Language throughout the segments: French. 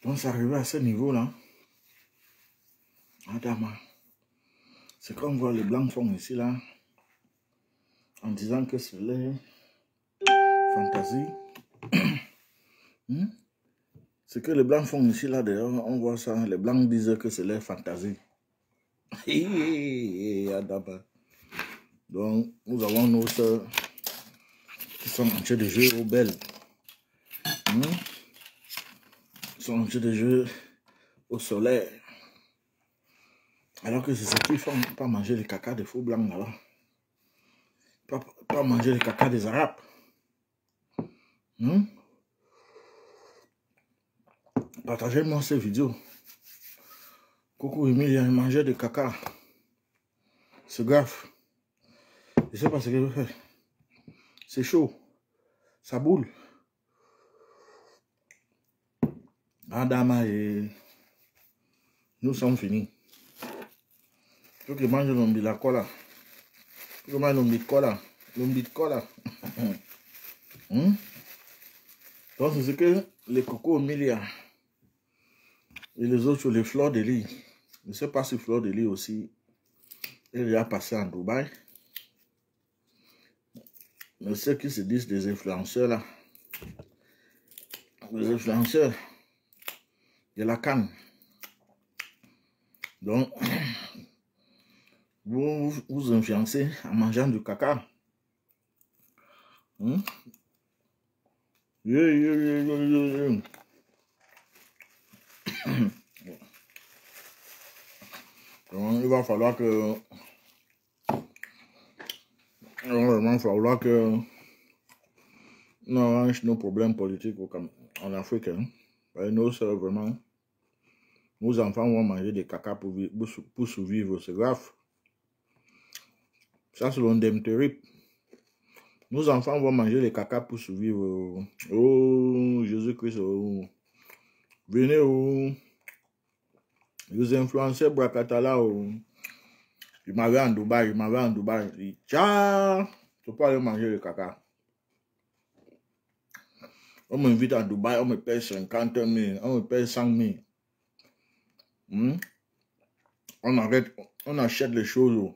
Donc, c'est arrivé à ce niveau-là. Adama. C'est comme voir les blancs font ici, là, en disant que c'est les fantasies. Ce que les blancs font ici, là, d'ailleurs, on voit ça. Les blancs disent que c'est les fantasies. Adama. Donc, nous avons nos soeurs qui sont en train de jouer aux belles. Ils sont en train de jouer au soleil. Alors que c'est ce qu'ils font, pas manger les caca des faux blancs là-bas. Pas manger les caca des arabes. Partagez-moi ces vidéos. Coucou Emile, il a mangé des caca. C'est grave. Je sais pas ce qu'il veut faire. C'est chaud. Ça boule. Adama et nous sommes finis. Faut que mange l'ombi la cola. Faut que mange l'ombi cola. L'ombi de cola. Donc c'est ce que les cocos Emilia et les autres, les fleurs de lit. Je ne sais pas si fleur de lit aussi, elle a passé en Dubaï. Mais ceux qui se disent des influenceurs là, les influenceurs de la canne. Donc, vous influencez en mangeant du caca. Donc, il va falloir que... on arrange nos problèmes politiques en Afrique. Nos soeurs, vraiment, nos enfants vont manger des caca pour survivre. C'est grave. Ça, c'est l'ondème terrible. Nos enfants vont manger les caca pour survivre. Oh, Jésus-Christ. Oh. Venez, oh. Les influenceurs Bracatala. Oh. Il m'avait en Dubaï. Il dit, tiens, tu peux aller manger le caca. On m'invite à Dubaï, on me paye 50 000, on me paye 100 000. On achète les choses.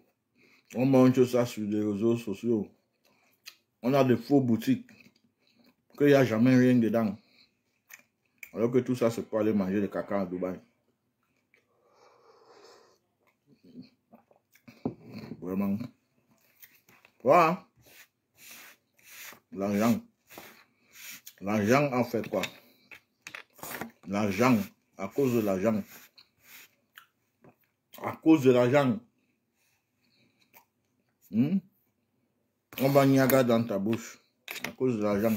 On monte ça sur les réseaux sociaux. On a des faux boutiques. Qu'il n'y a jamais rien dedans. Alors que tout ça, c'est pour aller manger le caca à Dubaï. Vraiment. Voilà. L'argent. L'argent en fait quoi? L'argent. À cause de l'argent. À cause de l'argent. On va niaga dans ta bouche. À cause de l'argent.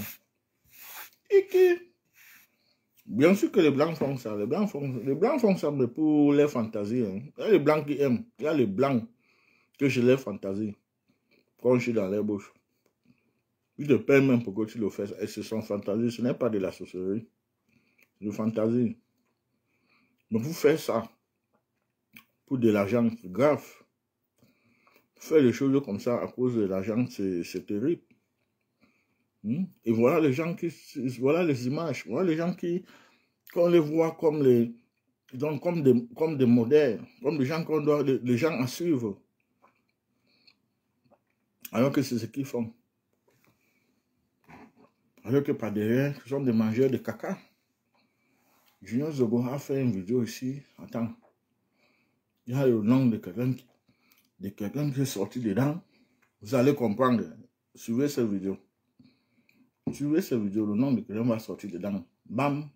Bien sûr que les blancs font ça. Les blancs font ça mais pour les fantaisies. Il y a les blancs qui aiment. Il y a les blancs que je les fantasie. Quand je suis dans les bouches. Ils te payent même pour que tu le fasses. Et ce sont fantaisies. Ce n'est pas de la sorcellerie. C'est de fantaisie. Mais vous faites ça pour de l'argent. C'est grave. Faire les choses comme ça à cause de l'argent, c'est terrible. Et voilà les gens qui... Voilà les images. Voilà les gens qui... Qu'on les voit comme les... Donc comme des modèles. Comme des gens qu'on doit... Les gens à suivre. Alors que c'est ce qu'ils font. Alors que par derrière, ce sont des mangeurs de caca. Junior Zogo a fait une vidéo ici. Attends. Il y a le nom de quelqu'un qui est sorti dedans. Vous allez comprendre. Suivez cette vidéo. Suivez cette vidéo. Le nom de quelqu'un va sortir dedans. Bam.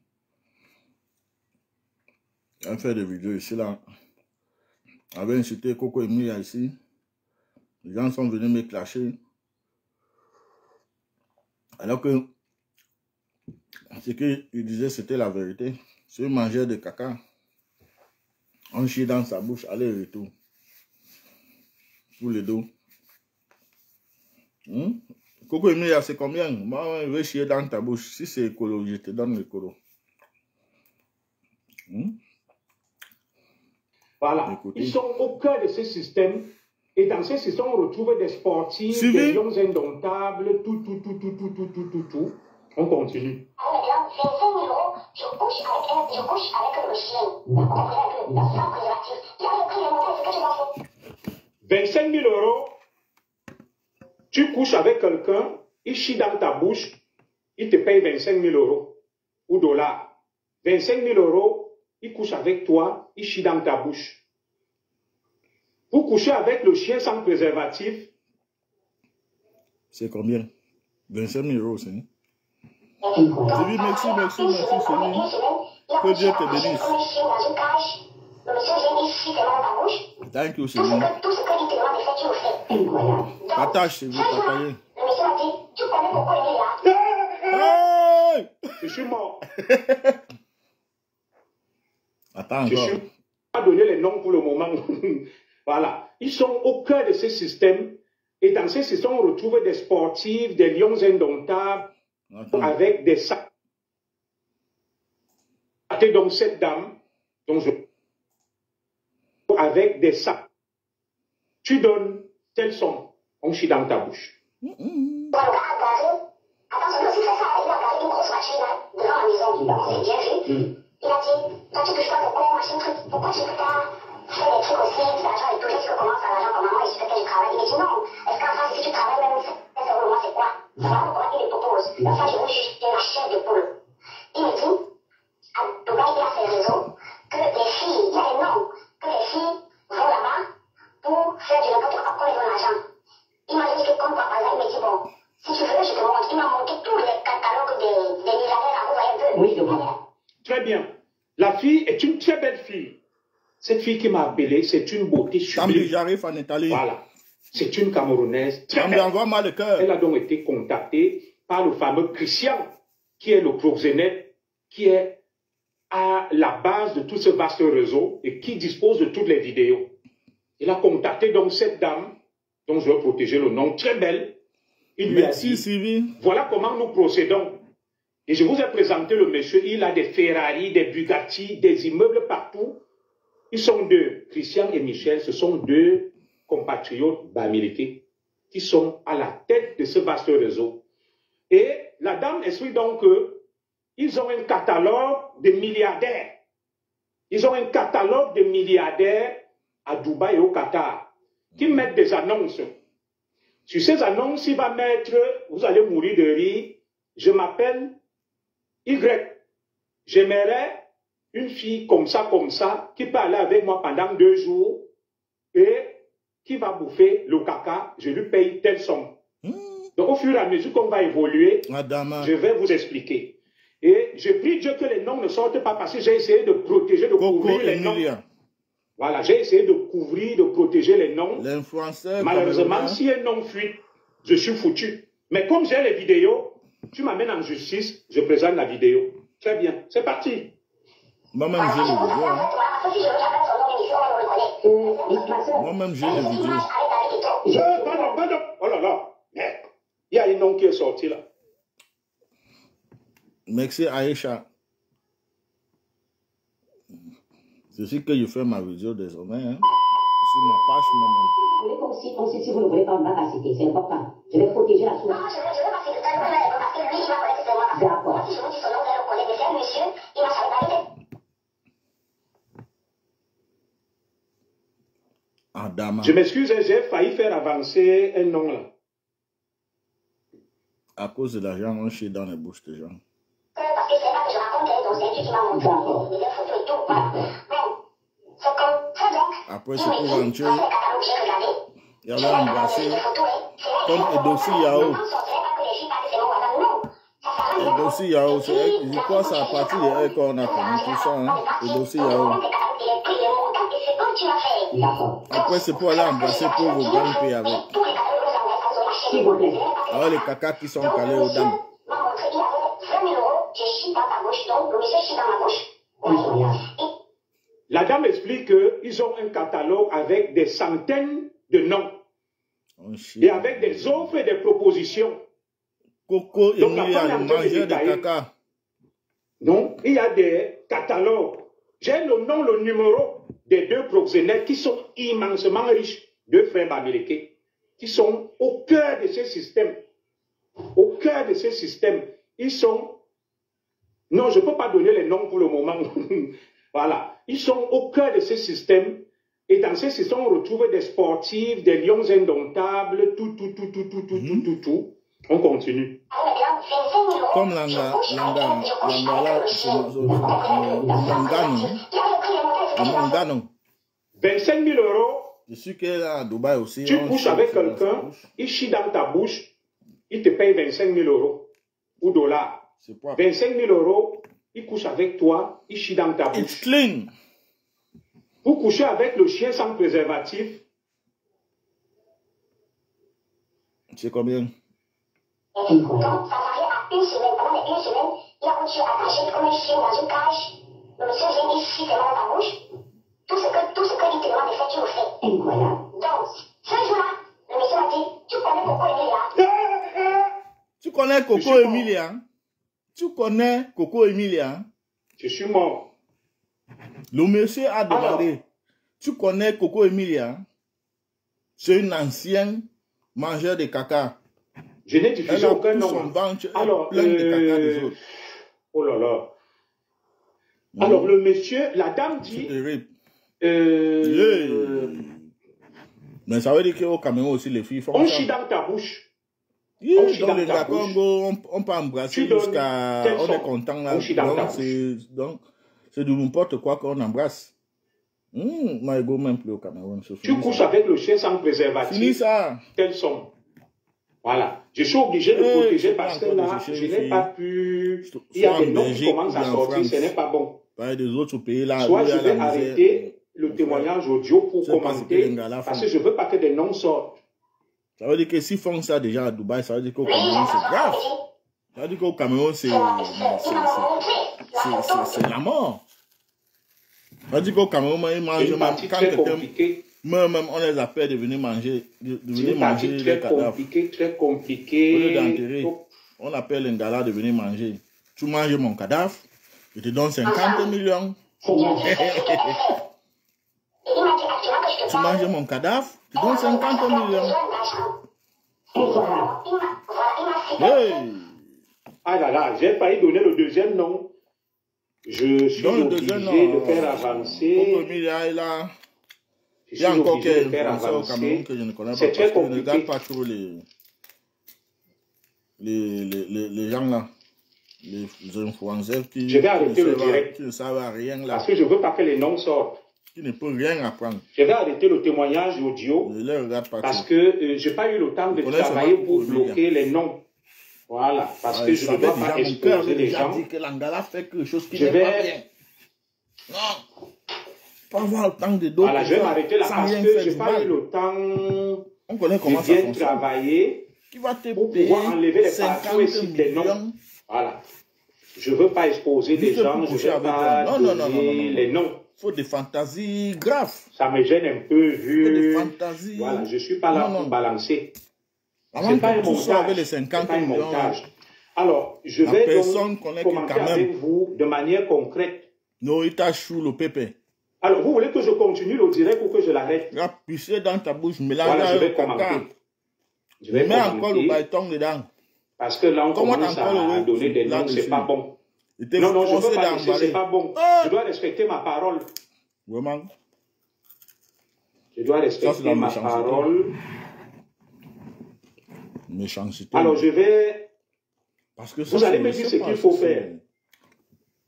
Il a fait des vidéos ici là. Il avait insulté Coco Emilia ici. Les gens sont venus me clasher. Alors que ce qu'il disait, c'était la vérité. C'est un mangeur de caca. On chie dans sa bouche, aller-retour. Pour le dos. Coco Emilia, c'est combien? Moi, je vais chier dans ta bouche. Si c'est écolo, je te donne l'écolo. Voilà. Écoutez. Ils sont au cœur de ce système. Et dans ce système, on retrouve des sportifs, des lions indomptables, tout. On continue. 25 000 euros, je couche avec le chien. Sans préservatif. Il avait pris les montants, c'est ce que tu dois faire. 25 000 euros, tu couches avec quelqu'un, il chie dans ta bouche, il te paye 25 000 euros ou dollars. 25 000 euros, il couche avec toi, il chie dans ta bouche. Vous couchez avec le chien sans préservatif. C'est combien? 25 000 euros, c'est. Merci, merci, Céline. Que Dieu te bénisse. Le monsieur vient ici, te met dans ta bouche. Thank you, Tout Céline. ce que dit te demande de faire, tu le fais. Incroyable. Partage, c'est vous, partagez. Le monsieur m'a dit, tu connais pourquoi il est là? Hey! Je suis mort. Attends Je encore. suis pas donné les noms pour le moment. Voilà. Ils sont au cœur de ce système. Et dans ce système, on retrouve des sportifs, des lions indomptables, Attends. avec des sacs. Donc cette dame, dont je... avec des sacs. Tu donnes telle somme, on chie dans ta bouche. Le gars a garé. Attention, il a aussi fait ça. Il a garé une grosse machine là, devant la maison. On s'est bien vu. Il a dit, toi tu touches pas pourquoi, machin truc. Pourquoi tu peux pas faire des trucs aussi, l'argent et tout. J'ai dit que comment ça, l'argent, comment moi, il suffit que je travaille. Il me dit non. Est-ce qu'en France, si tu travailles même 7 euros le mois, c'est quoi? Voilà pourquoi il me propose. Ça, je veux juste la chair de poule. Il me dit, à Dubaï, il a ses réseaux, que les filles, il y a des noms, que les filles vont là-bas pour faire du n'importe quoi, quand ils ont l'argent. Il m'a dit que comme par exemple, il me dit, bon, si tu veux, je te montre. Il m'a montré tous les catalogues des milliardaires, là, vous voyez un peu. Oui, je vois. Très bien. La fille est une très belle fille. Cette fille qui m'a appelé, c'est une beauté Tambi, sublime. j'arrive en Italie. Voilà. C'est une Camerounaise très Tambi, belle. envoie-moi le cœur. Elle a donc été contactée par le fameux Christian, qui est le proxénète, qui est à la base de tout ce vaste réseau et qui dispose de toutes les vidéos. Il a contacté donc cette dame, dont je vais protéger le nom, très belle. Il lui a Merci, dit, Sylvie. voilà comment nous procédons. Et je vous ai présenté le monsieur, il a des Ferrari, des Bugatti, des immeubles partout. Ils sont deux, Christian et Michel, ce sont deux compatriotes bas-militaires qui sont à la tête de ce vaste réseau. Et la dame explique donc qu'ils ont un catalogue de milliardaires. Ils ont un catalogue de milliardaires à Dubaï et au Qatar qui mettent des annonces. Sur ces annonces, il va mettre, vous allez mourir de rire, je m'appelle Y. J'aimerais une fille comme ça, qui peut aller avec moi pendant 2 jours et qui va bouffer le caca, je lui paye telle somme. Donc au fur et à mesure qu'on va évoluer, Madame. je vais vous expliquer. Et je prie Dieu que les noms ne sortent pas parce que j'ai essayé de protéger, de Coco couvrir les noms. Emilia. Voilà, j'ai essayé de couvrir, de protéger les noms. L'influenceur. Malheureusement, camerounais. si un nom fuit, je suis foutu. Mais comme j'ai les vidéos, tu m'amènes en justice, je présente la vidéo. Très bien, c'est parti. Moi-même, j'ai les vidéos. Hein. Moi-même, j'ai les vidéos. Pardon. Oh là là, merde. Il y a un nom qui est sorti là. Merci, Aïcha. C'est ce que je fais ma vidéo désormais. Hein. Sur ma page, moi-même. Vous voulez qu'on cite, si vous ne voulez pas, on va pas citer, c'est important. Je vais protéger la source. Non, je vais pas citer, parce que lui, il va connaître que c'est moi. D'accord. Si je vous dis son nom, vous allez le connaître, mais c'est un monsieur, il m'a jamais. Adama. Je m'excuse, j'ai failli faire avancer un nom là. À cause de l'argent, on chie dans les bouches des gens. Parce que c'est là que je raconte, donc c'est un truc qui m'a montré des photos et tout. Voilà. Bon, c'est comme ça donc. Après, c'est pour rentrer. Dans le catalogue, j'ai regardé. Il y avait embrassé. Comme Edosi Yao. Edosi Yao, je crois que c'est à partir de elle qu'on a connu tout ça. Hein. Edosi Yao. Après, c'est pour aller embrasser pour vos grands pays avec. Alors, les cacas qui sont calés aux dames. La dame explique qu'ils ont un catalogue avec des centaines de noms. Et avec des offres et des propositions. Coco et Donc, Emilia, le mangeur de caca. Donc, il y a des catalogues. J'ai le nom, le numéro des deux proxénètes qui sont immensement riches, deux frères américains, qui sont au cœur de ce système. Au cœur de ce système, ils sont Non, je ne peux pas donner les noms pour le moment. Voilà. Ils sont au cœur de ce système. Et dans ce système, on retrouve des sportifs, des lions indomptables, tout. On continue. Comme Langa, Mangano. 25 000 euros. Je suis que là à Dubaï aussi. Tu couches avec quelqu'un, il chie dans ta bouche, il te paye 25 000 euros ou dollars. 25 000 euros, il couche avec toi, il chie dans ta bouche. It's clean. Vous couchez avec le chien sans préservatif. C'est combien? Donc, ça s'arrête à une semaine. Pendant les une semaine, il a continué à attacher comme un chien dans une cage. Le monsieur vient ici, c'est dans ta bouche. Tout ce que il te demande de faire, tu le fais. Incroyable. Donc, ce jour-là, le monsieur m'a dit, tu connais Coco Emilia? Tu connais Coco Emilia? Tu connais Coco Emilia? Je suis mort. Le monsieur a demandé, tu connais Coco Emilia? C'est une ancienne mangeur de caca. Je n'ai diffusé aucun nom. Alors, plein de caca des autres. Oh là là. Alors, le monsieur, la dame dit... Mais ça veut dire qu'au Cameroun aussi, les filles font on ça. chie dans ta bouche. On chie dans ta bouche. On peut embrasser jusqu'à... On est content là. Donc, c'est de n'importe quoi qu'on embrasse. Moi, je go même plus au Cameroun. Tu couches avec le chien sans préservatif. Fini ça. Tels sont. Voilà. Je suis obligé de protéger parce que là, je n'ai pas pu... Il y a des noms qui commencent à sortir, ce n'est pas bon. Des autres pays là. Soit je vais arrêter le témoignage audio pour commenter, parce que je ne veux pas que des noms sortent. Ça veut dire que s'ils font ça déjà à Dubaï, ça veut dire qu'au Cameroun, c'est grave. Ça veut dire qu'au Cameroun, c'est la mort. Ça veut dire qu'au Cameroun, ils mangent même quand quelqu'un... Même on les appelle de venir manger, les cadavres. Très compliqué. Au lieu d'enterrer, on appelle un gars là de venir manger. Tu manges mon cadavre, je te donne 50 millions. Tu manges mon cadavre, je te donne 50 millions. Hey. Ah là là, j'ai failli donner le deuxième nom. Je suis obligé de faire avancer. Il y a encore quelques Français au Cameroun que je ne connais pas parce que je ne regarde pas trop les gens là, les influenceurs qui ne savent rien là. Parce que je ne veux pas que les noms sortent. Qui ne peuvent rien apprendre. Je vais arrêter le témoignage audio parce que je n'ai pas eu le temps de travailler pour bloquer les noms. Voilà, parce que je ne dois pas exposer les gens. Que l'Angala fait quelque chose qui n'est pas bien. Non. Pas avoir le temps de d'autres. Voilà, je vais m'arrêter là parce que je n'ai pas eu le temps de bien travailler pour pouvoir enlever les parties et citer les noms. Voilà. Je ne veux pas exposer les gens, je ne veux pas donner les noms. Il faut des fantaisies graves. Ça me gêne un peu vu. Il faut des fantasies. Voilà, je ne suis pas là pour balancer. Ce n'est pas un montage. C'est pas un montage. Alors, je vais donc commenter avec vous de manière concrète. Non, il t'a chou le pépé. Alors, vous voulez que je continue le direct ou que je l'arrête? La pisser dans ta bouche, mélange voilà, avec le caca. Je vais mets encore le bâton dedans. Parce que là, on commence à donner des noms, c'est pas bon. Non, non, je ne veux pas laisser, c'est pas bon. Je dois respecter ma parole. Vraiment? Je dois respecter ma parole. Méchanceté. Alors, je vais... Parce que vous allez me dire ce qu'il faut faire.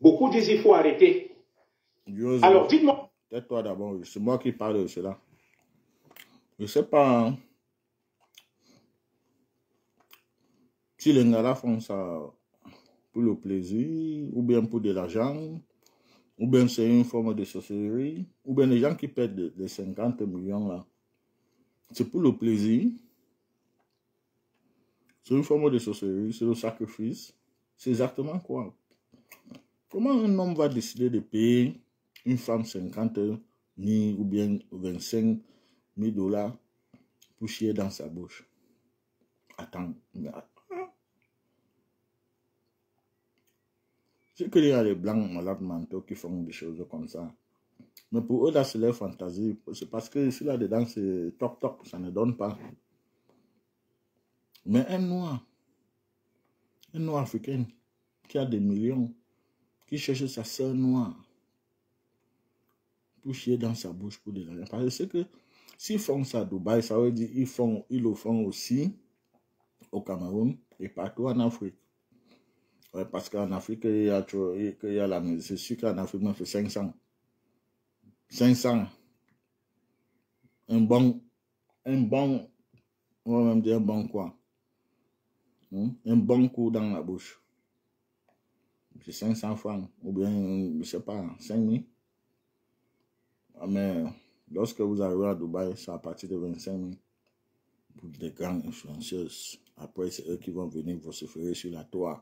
Beaucoup disent qu'il faut arrêter. Alors, dites-moi. Tais-toi d'abord, c'est moi qui parle de cela. Je ne sais pas hein, si les gars font ça pour le plaisir, ou bien pour de l'argent, ou bien c'est une forme de sorcellerie, ou bien les gens qui perdent les 50 millions là. C'est pour le plaisir. C'est une forme de sorcellerie, c'est le sacrifice. C'est exactement quoi? Comment un homme va décider de payer une femme 50 000 ou bien 25 000 $ pour chier dans sa bouche? Attends. C'est qu'il y a les blancs malades mentaux qui font des choses comme ça. Mais pour eux, là, c'est leur fantaisie. C'est parce que ici, là-dedans, c'est toc-toc, ça ne donne pas. Mais un noir africain qui a des millions, qui cherche sa sœur noire pour chier dans sa bouche pour de l'argent. Parce que s'ils font ça à Dubaï, ça veut dire ils le font aussi au Cameroun et partout en Afrique. Ouais, parce qu'en Afrique, il y a la musique. C'est sûr qu'en Afrique, on fait 500. 500. Un bon, on va même dire un bon quoi. Un bon coup dans la bouche. C'est 500 francs. Ou bien, je ne sais pas, 5 000. Mais lorsque vous arrivez à Dubaï, c'est à partir de 25 000 pour des grandes influenceuses. Après, c'est eux qui vont venir vous se sur la toile.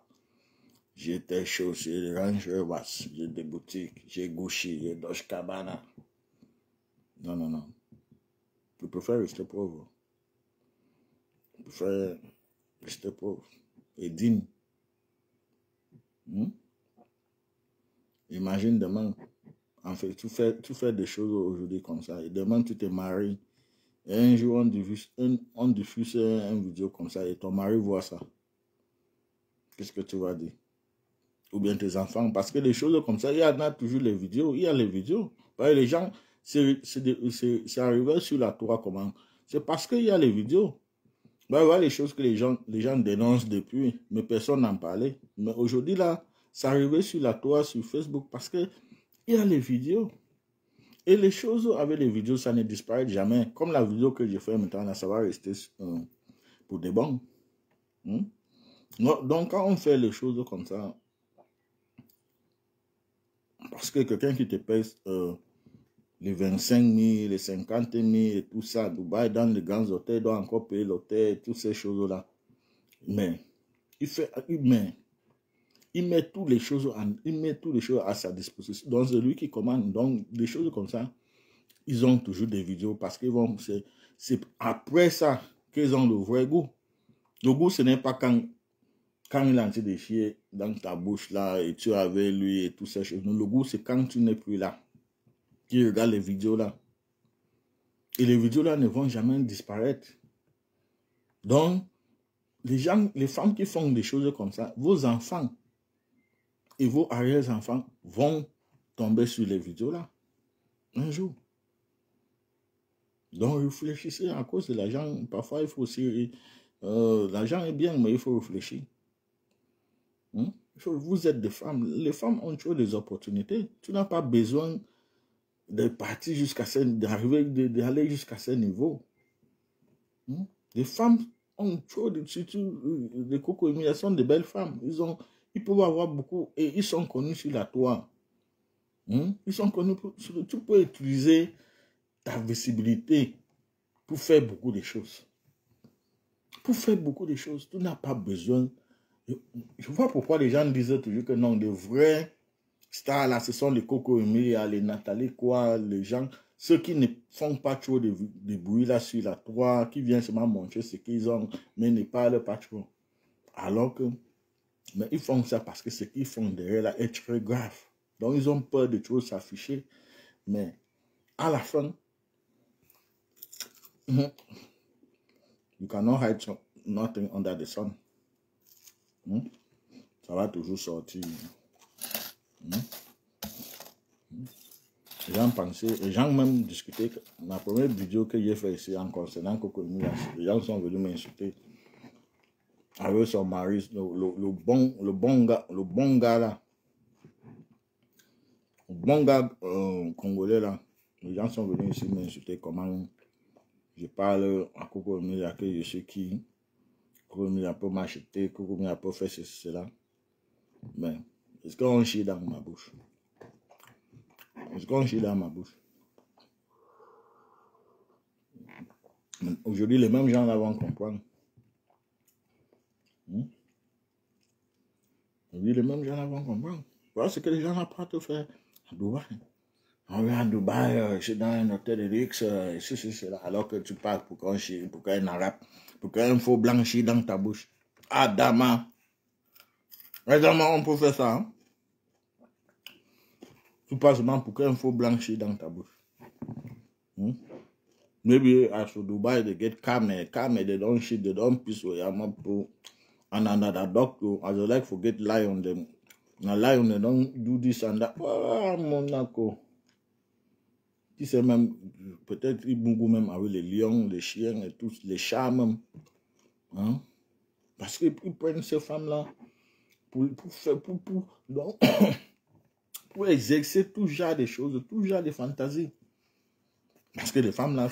J'ai des choses, j'ai des Range Rovers, j'ai des boutiques, j'ai Gucci, j'ai Dolce Gabbana. Non, non, non. Je préfère rester pauvre. Je préfère rester pauvre et digne. Imagine demain, en fait, tu fais des choses aujourd'hui comme ça, et demain tu te maries, et un jour on diffuse une vidéo comme ça, et ton mari voit ça. Qu'est-ce que tu vas dire? Ou bien tes enfants, parce que les choses comme ça, il y en a toujours les vidéos, il y a les vidéos. Les gens, c'est arrivé sur la toile comment? C'est parce qu'il y a les vidéos. Voilà les choses que les gens dénoncent depuis, mais personne n'en parlait. Mais aujourd'hui, là, c'est arrivé sur la toile, sur Facebook, parce que il y a les vidéos. Et les choses avec les vidéos, ça ne disparaît jamais. Comme la vidéo que j'ai fait maintenant, là, ça va rester pour des bons. Donc, quand on fait les choses comme ça, parce que quelqu'un qui te pèse les 25 000, les 50 000 et tout ça, à Dubaï, dans les grands hôtels, doit encore payer l'hôtel, toutes ces choses-là. Mais il met toutes les choses à sa disposition. Donc, c'est lui qui commande. Donc, des choses comme ça, ils ont toujours des vidéos parce qu'ils vont. C'est après ça qu'ils ont le vrai goût. Le goût, ce n'est pas quand il a envie de chier dans ta bouche là et tu es avec lui et tout ces choses. Le goût, c'est quand tu n'es plus là. Qui regarde les vidéos là. Et les vidéos là ne vont jamais disparaître. Donc, les femmes qui font des choses comme ça, vos enfants et vos arrière-enfants vont tomber sur les vidéos là. Un jour. Donc, réfléchissez à cause de l'argent. Parfois, il faut aussi... l'argent est bien, mais il faut réfléchir. Vous êtes des femmes. Les femmes ont toujours des opportunités. Tu n'as pas besoin de partir jusqu'à d'aller jusqu'à ce niveau. Les femmes ont toujours des cocos, elles sont de belles femmes. Ils peuvent avoir beaucoup et ils sont connus sur la toile. Ils sont connus tu peux utiliser ta visibilité pour faire beaucoup de choses. Pour faire beaucoup de choses, tu n'as pas besoin. Je vois pourquoi les gens disaient toujours que non, les vrais stars là, ce sont les Coco Emilia, les Nathalie, quoi, les gens, ceux qui ne font pas trop de bruit là sur la toile, qui viennent seulement montrer ce qu'ils ont, mais ne parlent pas trop. Alors que, mais ils font ça parce que ce qu'ils font derrière là est très grave. Donc ils ont peur de trop s'afficher. Mais à la fin, you cannot hide nothing under the sun. Ça va toujours sortir. Les gens même discutaient. Ma première vidéo que j'ai fait ici en concernant Coco Emilia, les gens sont venus m'insulter. Avec son mari, le bon gars là. Le bon gars congolais là. Les gens sont venus ici m'insulter comment je parle à Coco Emilia que je suis qui. Coco Emilia peut m'acheter, Coco Emilia peut faire cela. Mais est-ce qu'on chie dans ma bouche? Est-ce qu'on chie dans ma bouche? Aujourd'hui, les mêmes gens là vont comprendre. Aujourd'hui, les mêmes gens là vont comprendre. Voilà ce que les gens n'ont pas à faire à Dubaï. On vient à Dubaï, je suis dans un hôtel de luxe, c'est là. Alors que tu parles pour qu'un arabe, pour qu'un faux blanc chie dans ta bouche. Adama. Adama, on peut faire ça. Hein? Tu parles seulement pour qu'un faux blanc chie dans ta bouche. Maybe as to Dubai, they get camel, they don't shit, they don't piss with Yamapo. And another doctor, as I like forget lie on them. Là, on est dans do this and that. Ah, Monaco. Qui sait même, peut-être, Ibungu même avec les lions, les chiens et tous, les chats même. Hein? Parce qu'ils prennent ces femmes-là donc, pour exercer tout genre de choses, tout genre de fantaisies. Parce que les femmes-là,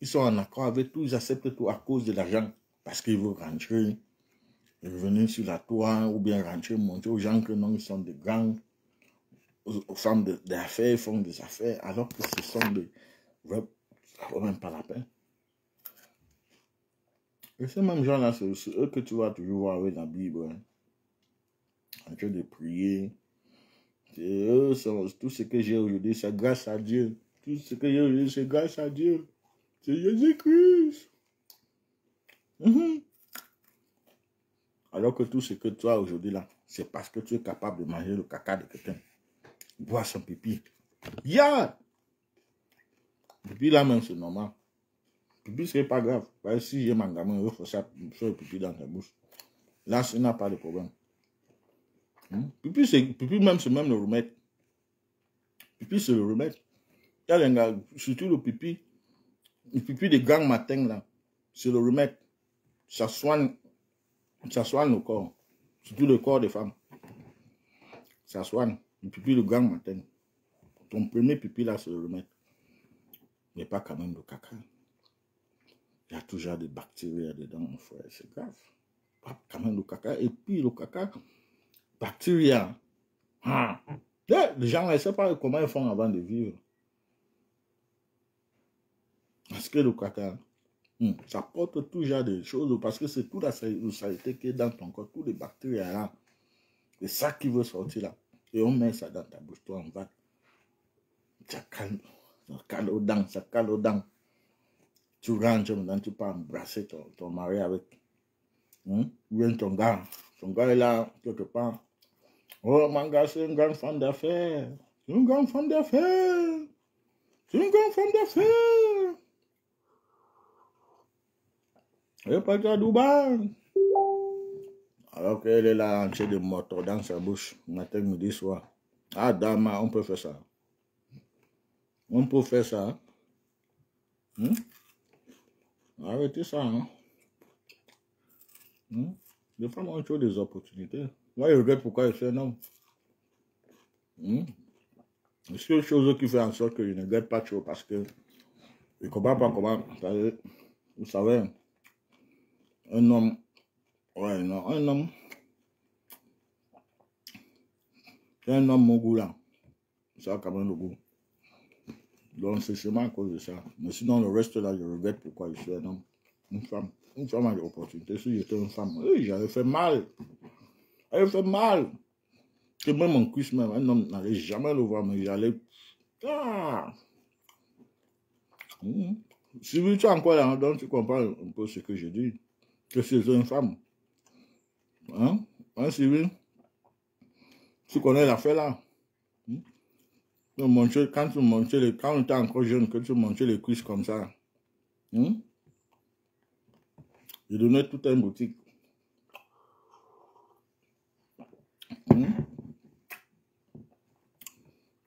ils sont en accord avec tout, ils acceptent tout à cause de l'argent. Parce qu'ils veulent rentrer, revenir sur la toit, ou bien rentrer, montrer aux gens que non, ils sont des grands, aux femmes d'affaires, font des affaires, alors que ce sont des... Ça ne vaut même pas la peine. Et ces mêmes gens-là, c'est eux que tu vas toujours voir avec la Bible, hein, en train de prier. Eux, tout ce que j'ai aujourd'hui, c'est grâce à Dieu. Tout ce que j'ai aujourd'hui, c'est grâce à Dieu. C'est Jésus-Christ. Alors que tout ce que tu as aujourd'hui là, c'est parce que tu es capable de manger le caca de quelqu'un. Boire son pipi. Yeah! Pipi là même, c'est normal. Pipi, c'est pas grave. Parce que si j'ai mon gamin, il faut faire le pipi dans ta bouche. Là, ça n'a pas de problème. Pipi même, c'est même le remède. Pipi, c'est le remède. Il y a les gars, surtout le pipi de grand matin là, c'est le remède. Ça soigne le corps. Surtout le corps des femmes. Ça soigne. Le pipi de grand matin. Ton premier pipi là, c'est le remède. Mais pas quand même le caca. Il y a toujours des bactéries dedans, mon frère. C'est grave. Pas quand même le caca. Et puis le caca, bactéries. Les gens ne savent pas comment ils font avant de vivre. Parce que le caca, ça porte tout genre de choses. Parce que c'est toute la saleté qui est dans ton corps. Toutes les bactéries là. C'est ça qui veut sortir là. Et on met ça dans ta bouche. Toi, on va. Ça cale aux dents. Ça cale aux dents. Tu rentres maintenant, tu peux embrasser ton mari avec. Ou bien ton gars. Ton gars est là, quelque part. Oh, mon gars, c'est une grande femme d'affaires. C'est une grande femme d'affaires. C'est une grande femme d'affaires. Elle est partie à Dubaï. Alors qu'elle est là en train de moto dans sa bouche, matin, midi, soir. Ah, dama, on peut faire ça. On peut faire ça. Arrêtez ça. Les femmes ont toujours des opportunités. Moi, je regrette pourquoi je suis un homme. C'est une chose qui fait en sorte que je ne regrette pas trop parce que je ne comprends pas comment. Vous savez, un homme. Ouais, non, un homme. C'est un homme, mon goût là. Ça a quand même le goût. Donc, c'est seulement à cause de ça. Mais sinon, le reste là, je regrette pourquoi je suis un homme. Une femme. Une femme a des opportunités. Si j'étais une femme, oui, j'avais fait mal. J'avais fait mal. Que même en cuisse, même, un homme n'allait jamais le voir, mais j'allais. Ah! Si tu es encore là, donc tu comprends un peu ce que je dis. Que c'est une femme. Hein, Sylvie? Tu connais l'affaire là? Quand tu étais encore jeune, que tu montais les cuisses comme ça. Je donnais tout un boutique.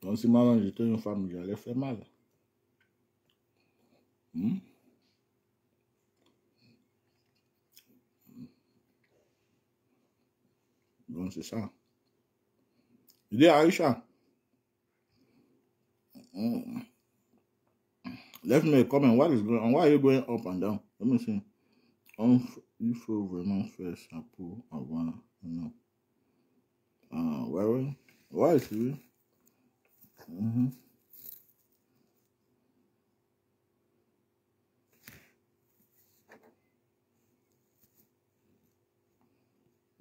Donc si maman j'étais une femme, j'allais faire mal. Donc c'est ça. Il dit Aïcha, let me comment, what is going on? Why are you going up and down? Let me see. Il faut vraiment faire ça pour avoir. Non. Ouais, c'est lui.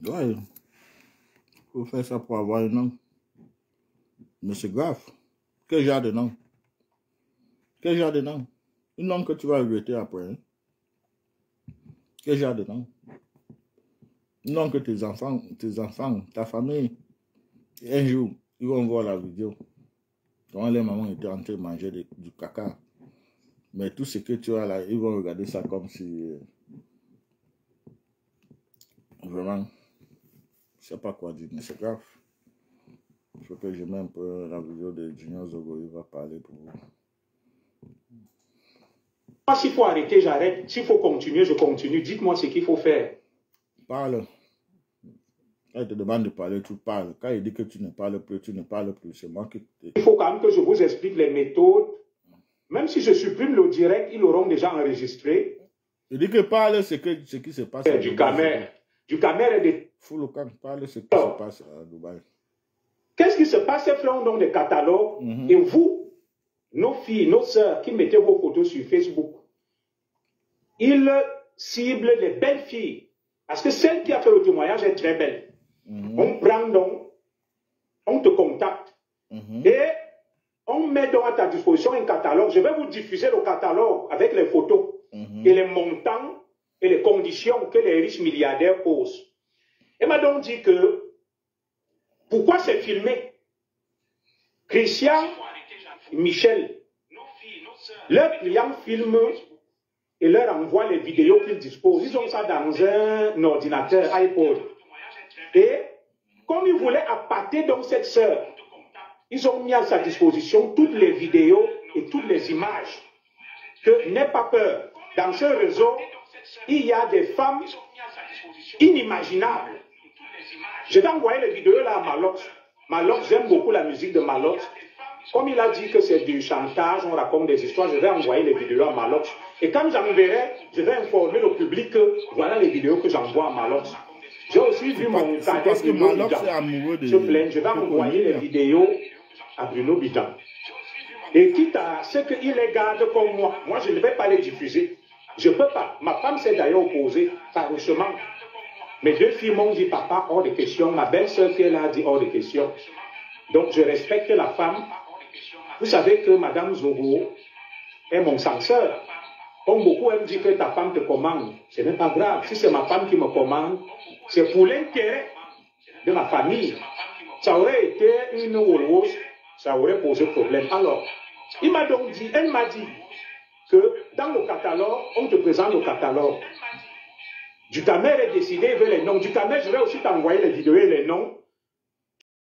Ouais, il faut faire ça pour avoir un nom. Mais c'est grave. Quel genre de nom? Quel genre de nom? Un nom que tu vas regretter après. Hein? Quel genre de nom? Un nom que tes enfants, ta famille, un jour, ils vont voir la vidéo. Quand les mamans étaient en train de manger du caca. Mais tout ce que tu as là, ils vont regarder ça comme si... vraiment, je ne sais pas quoi dire, mais c'est grave. Il faut que je mette un peu la vidéo de Junior Zogo, il va parler pour vous. S'il faut arrêter, j'arrête. S'il faut continuer, je continue. Dites-moi ce qu'il faut faire. Parle. Quand il te demande de parler, tu parles. Quand il dit que tu ne parles plus, tu ne parles plus. C'est moi qui... Il faut quand même que je vous explique les méthodes. Même si je supprime le direct, ils l'auront déjà enregistré. Il dit que parle ce qui se passe à Du Camer et des... Fouloukan, parle ce qui se passe à Dubaï. Qu'est-ce qui se passe? Ces fleurs ont des catalogues. Et vous, nos filles, nos sœurs qui mettez vos photos sur Facebook, ils ciblent les belles filles. Parce que celle qui a fait le témoignage est très belle. On prend donc, on te contacte. Et on met donc à ta disposition un catalogue. Je vais vous diffuser le catalogue avec les photos et les montants et les conditions que les riches milliardaires posent. Elle m'a donc dit que pourquoi c'est filmé? Christian, Michel, leurs clients filment et leur envoient les vidéos qu'ils disposent. Ils ont ça dans un ordinateur iPod. Et comme ils voulaient appâter donc cette sœur, ils ont mis à sa disposition toutes les vidéos et toutes les images. Que n'aie pas peur. Dans ce réseau, il y a des femmes inimaginables. Je vais envoyer les vidéos là à Malox. Malox, j'aime beaucoup la musique de Malox. Comme il a dit que c'est du chantage, on raconte des histoires, je vais envoyer les vidéos à Malox. Et quand j'enverrai, je vais informer le public que voilà les vidéos que j'envoie à Malox. J'ai aussi vu mon cadet parce que Malox est amoureux de... Je vais envoyer les vidéos à Bruno Bidan. Et quitte à ce qu'il les garde comme moi je ne vais pas les diffuser. Je ne peux pas. Ma femme s'est d'ailleurs opposée farouchement. Mes deux filles m'ont dit papa, hors de question. Ma belle-sœur qui a dit hors de question. Donc je respecte la femme. Vous savez que Madame Zogo est mon censeur. Comme beaucoup aiment dire que ta femme te commande, ce n'est pas grave. Si c'est ma femme qui me commande, c'est pour l'intérêt de ma famille. Ça aurait été une Wolwos, ça aurait posé problème. Alors, elle m'a dit que dans le catalogue, on te présente le catalogue. Du Camer est décidé, il veut les noms. Du Camer, je vais aussi t'envoyer les vidéos et les noms.